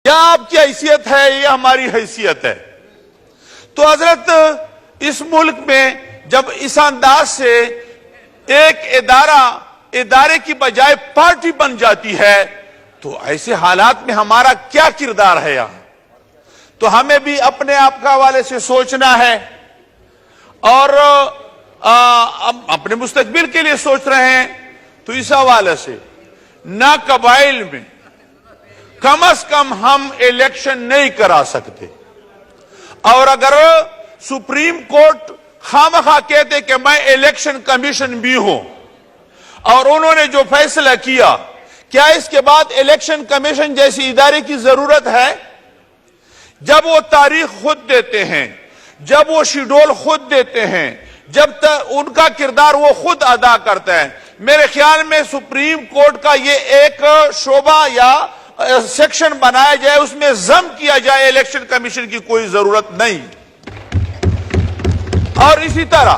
کیا آپ کی حیثیت ہے، یہ ہماری حیثیت ہے. تو حضرت اس ملک میں جب اس انداز سے ایک ادارے کی بجائے پارٹی بن جاتی ہے تو ایسے حالات میں ہمارا کیا کردار ہے یہاں. تو ہمیں بھی اپنے آپ کا حوالے سے سوچنا ہے اور اپنے مستقبل کے لیے سوچ رہے ہیں. تو اس حوالے سے نہ قبائل میں کم از کم ہم الیکشن نہیں کرا سکتے. اور اگر سپریم کورٹ خامخواہ کہتے کہ میں الیکشن کمیشن بھی ہوں اور انہوں نے جو فیصلہ کیا، کیا اس کے بعد الیکشن کمیشن جیسی ادارے کی ضرورت ہے؟ جب وہ تاریخ خود دیتے ہیں، جب وہ شیڈول خود دیتے ہیں، جب ان کا کردار وہ خود ادا کرتے ہیں، میرے خیال میں سپریم کورٹ کا یہ ایک شعبہ یا سیکشن بنایا جائے، اس میں ضم کیا جائے الیکشن کمیشن کی کوئی ضرورت نہیں. اور اسی طرح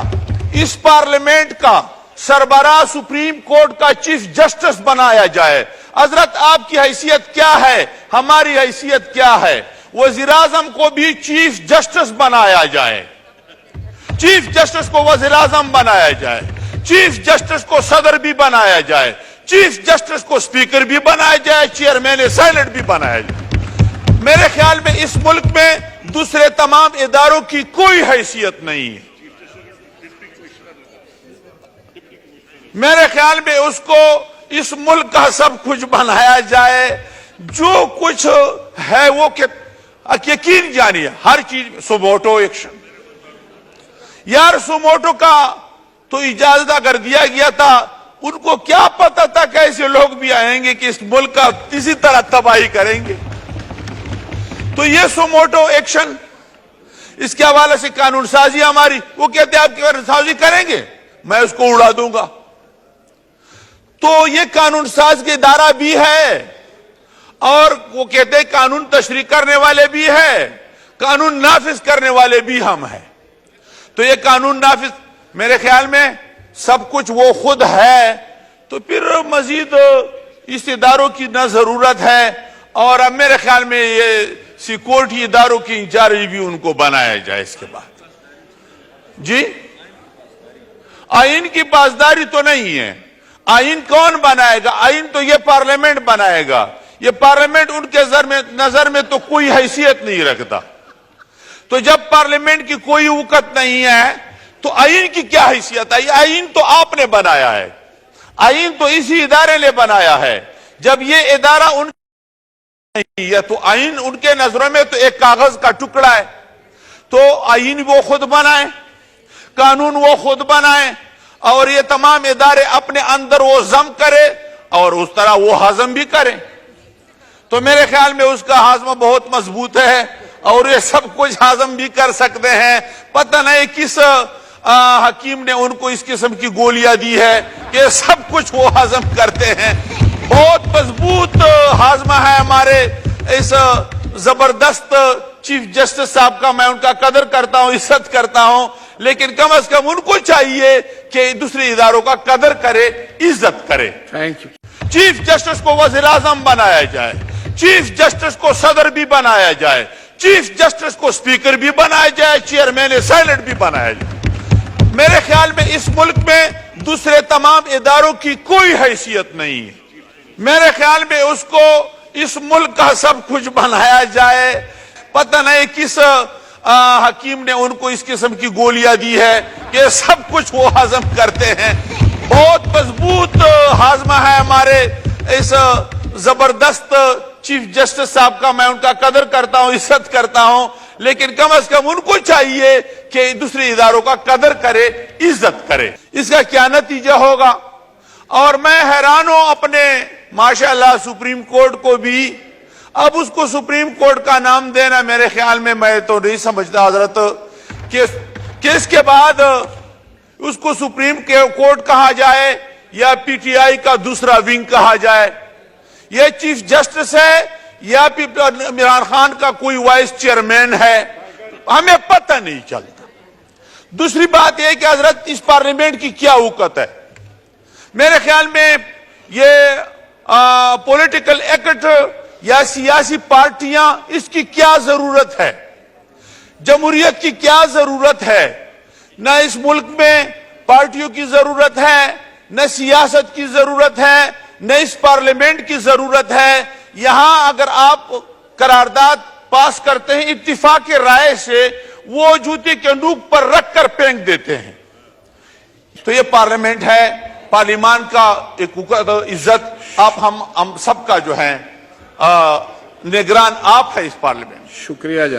اس پارلیمنٹ کا سربراہ سپریم کورٹ کا چیف جسٹس بنایا جائے. حضرت آپ کی حیثیت کیا ہے، ہماری حیثیت کیا ہے؟ وزیر اعظم کو بھی چیف جسٹس بنایا جائے، چیف جسٹس کو وزیر اعظم بنایا جائے، چیف جسٹس کو صدر بھی بنایا جائے، چیف جسٹس کو سپیکر بھی بنایا جائے، چیئرمین سینٹ بھی بنایا جائے. میرے خیال میں اس ملک میں دوسرے تمام اداروں کی کوئی حیثیت نہیں ہے. میرے خیال میں اس کو اس ملک کا سب کچھ بنایا جائے، جو کچھ ہے وہ یقین جانیے ہر چیز. سوموٹو ایکشن، یار سوموٹو کا تو اجازت اگر دیا گیا تھا، ان کو کیا پتا تھا کہ ایسے لوگ بھی آئیں گے کہ اس ملک کا کسی طرح تباہی کریں گے. تو یہ سوموٹو ایکشن، اس کے حوالے سے قانون سازی ہماری، وہ کہتے ہیں آپ کی قانون سازی کریں گے میں اس کو اڑا دوں گا. تو یہ قانون ساز کے ادارہ بھی ہے اور وہ کہتے ہیں قانون تشریح کرنے والے بھی ہے، قانون نافذ کرنے والے بھی ہم ہیں. تو یہ قانون نافذ میرے خیال میں سب کچھ وہ خود ہے، تو پھر مزید اس اداروں کی نہ ضرورت ہے. اور اب میرے خیال میں یہ سیکورٹی اداروں کی انچارج بھی ان کو بنایا جائے. اس کے بعد جی آئین کی پاسداری تو نہیں ہے. آئین کون بنائے گا؟ آئین تو یہ پارلیمنٹ بنائے گا. یہ پارلیمنٹ ان کے نظر میں تو کوئی حیثیت نہیں رکھتا. تو جب پارلیمنٹ کی کوئی وقت نہیں ہے تو آئین کی کیا حیثیت ہے؟ آئین تو آپ نے بنایا ہے، آئین تو اسی ادارے نے بنایا ہے. جب یہ ادارہ ان نہیں ہے تو آئین ان کے نظروں میں تو ایک کاغذ کا ٹکڑا ہے. تو آئین وہ خود بنائے، قانون وہ خود بنائے اور یہ تمام ادارے اپنے اندر وہ ضم کرے اور اس طرح وہ ہضم بھی کرے. تو میرے خیال میں اس کا ہاضمہ بہت مضبوط ہے اور یہ سب کچھ ہضم بھی کر سکتے ہیں. پتہ نہیں کس حکیم نے ان کو اس قسم کی گولیاں دی ہے کہ سب کچھ وہ ہضم کرتے ہیں. بہت مضبوط ہاضمہ ہے ہمارے اس زبردست چیف جسٹس صاحب کا. میں ان کا قدر کرتا ہوں، عزت کرتا ہوں، لیکن کم از کم ان کو چاہیے کہ دوسرے اداروں کا قدر کرے، عزت کرے. چیف جسٹس کو وزیر اعظم بنایا جائے، چیف جسٹس کو صدر بھی بنایا جائے، چیف جسٹس کو سپیکر بھی بنایا جائے، چیئرمین سینٹ بھی بنایا جائے. میرے خیال میں اس ملک میں دوسرے تمام اداروں کی کوئی حیثیت نہیں ہے. میرے خیال میں اس کو اس ملک کا سب کچھ بنایا جائے. پتہ نہیں کس حکیم نے ان کو اس قسم کی گولیاں دی ہے کہ سب کچھ وہ ہضم کرتے ہیں. بہت مضبوط ہاضمہ ہے ہمارے اس زبردست چیف جسٹس صاحب کا. میں ان کا قدر کرتا ہوں، عزت کرتا ہوں، لیکن کم از کم ان کو چاہیے کہ دوسرے اداروں کا قدر کرے، عزت کرے. اس کا کیا نتیجہ ہوگا؟ اور میں حیران ہوں اپنے ماشاءاللہ سپریم کورٹ کو بھی. اب اس کو سپریم کورٹ کا نام دینا میرے خیال میں تو نہیں سمجھتا حضرت کہ اس کے بعد اس کو سپریم کورٹ کہا جائے یا پی ٹی آئی کا دوسرا ونگ کہا جائے. یہ چیف جسٹس ہے یا عمران خان کا کوئی وائس چیئرمین ہے، ہمیں پتہ نہیں چلتا. دوسری بات یہ کہ حضرت اس پارلیمنٹ کی کیا وقت ہے. میرے خیال میں یہ پولیٹیکل ایکٹ یا سیاسی پارٹیاں، اس کی کیا ضرورت ہے؟ جمہوریت کی کیا ضرورت ہے؟ نہ اس ملک میں پارٹیوں کی ضرورت ہے، نہ سیاست کی ضرورت ہے، نہ اس پارلیمنٹ کی ضرورت ہے۔ یہاں اگر آپ قرارداد پاس کرتے ہیں اتفاق رائے سے، وہ جوتے کے نوک پر رکھ کر پھینک دیتے ہیں۔ تو یہ پارلیمنٹ ہے، پارلیمان کا ایک عزت آپ ہم سب کا جو ہے نگران آپ ہے اس پارلیمنٹ۔ شکریہ جناب۔